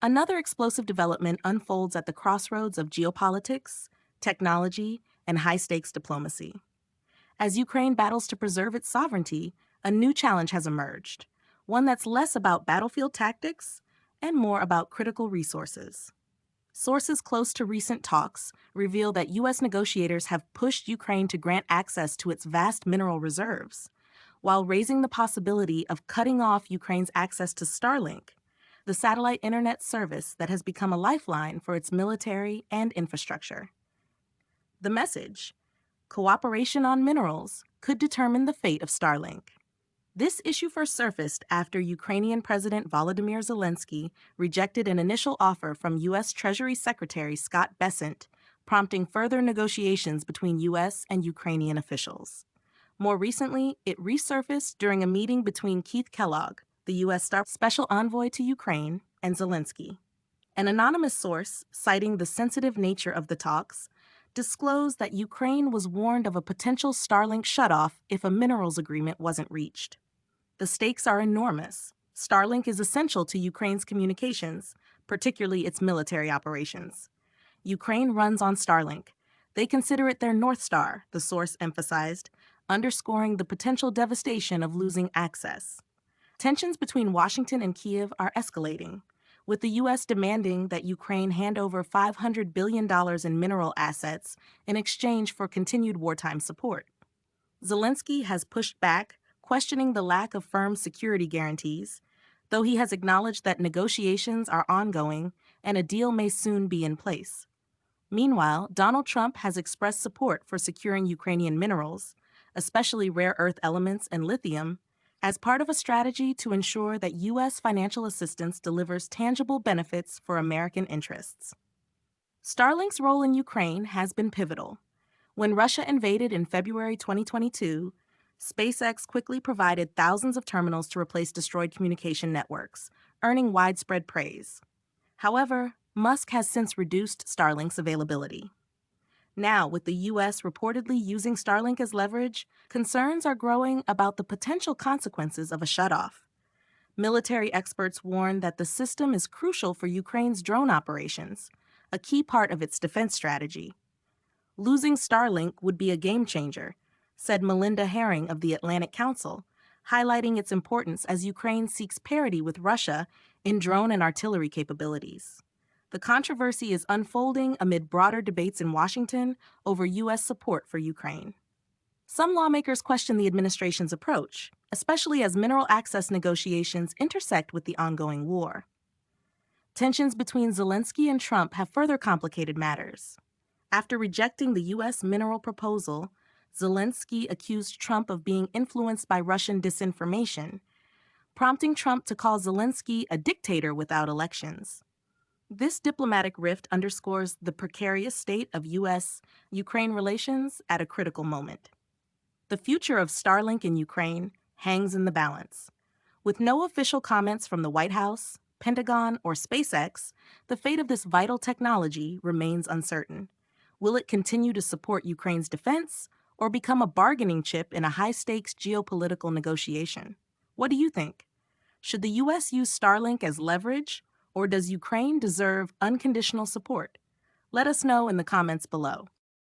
Another explosive development unfolds at the crossroads of geopolitics, technology, and high-stakes diplomacy. As Ukraine battles to preserve its sovereignty, a new challenge has emerged, one that's less about battlefield tactics and more about critical resources. Sources close to recent talks reveal that U.S. negotiators have pushed Ukraine to grant access to its vast mineral reserves, while raising the possibility of cutting off Ukraine's access to Starlink, the satellite internet service that has become a lifeline for its military and infrastructure. The message: cooperation on minerals could determine the fate of Starlink. This issue first surfaced after Ukrainian President Volodymyr Zelensky rejected an initial offer from U.S. Treasury Secretary Scott Bessent, prompting further negotiations between U.S. and Ukrainian officials. More recently, it resurfaced during a meeting between Keith Kellogg, the U.S. Special Envoy to Ukraine, and Zelensky. An anonymous source, citing the sensitive nature of the talks, disclosed that Ukraine was warned of a potential Starlink shutoff if a minerals agreement wasn't reached. The stakes are enormous. Starlink is essential to Ukraine's communications, particularly its military operations. Ukraine runs on Starlink. They consider it their North Star, the source emphasized, underscoring the potential devastation of losing access. Tensions between Washington and Kyiv are escalating, with the U.S. demanding that Ukraine hand over $500 billion in mineral assets in exchange for continued wartime support. Zelensky has pushed back, questioning the lack of firm security guarantees, though he has acknowledged that negotiations are ongoing and a deal may soon be in place. Meanwhile, Donald Trump has expressed support for securing Ukrainian minerals, especially rare earth elements and lithium, as part of a strategy to ensure that U.S. financial assistance delivers tangible benefits for American interests. Starlink's role in Ukraine has been pivotal. When Russia invaded in February 2022, SpaceX quickly provided thousands of terminals to replace destroyed communication networks, earning widespread praise. However, Musk has since reduced Starlink's availability. Now, with the U.S. reportedly using Starlink as leverage, concerns are growing about the potential consequences of a shutoff. Military experts warn that the system is crucial for Ukraine's drone operations, a key part of its defense strategy. Losing Starlink would be a game changer, said Melinda Herring of the Atlantic Council, highlighting its importance as Ukraine seeks parity with Russia in drone and artillery capabilities. The controversy is unfolding amid broader debates in Washington over U.S. support for Ukraine. Some lawmakers question the administration's approach, especially as mineral access negotiations intersect with the ongoing war. Tensions between Zelensky and Trump have further complicated matters. After rejecting the U.S. mineral proposal, Zelensky accused Trump of being influenced by Russian disinformation, prompting Trump to call Zelensky a dictator without elections. This diplomatic rift underscores the precarious state of U.S.-Ukraine relations at a critical moment. The future of Starlink in Ukraine hangs in the balance. With no official comments from the White House, Pentagon, or SpaceX, the fate of this vital technology remains uncertain. Will it continue to support Ukraine's defense or become a bargaining chip in a high-stakes geopolitical negotiation? What do you think? Should the U.S. use Starlink as leverage, or does Ukraine deserve unconditional support? Let us know in the comments below.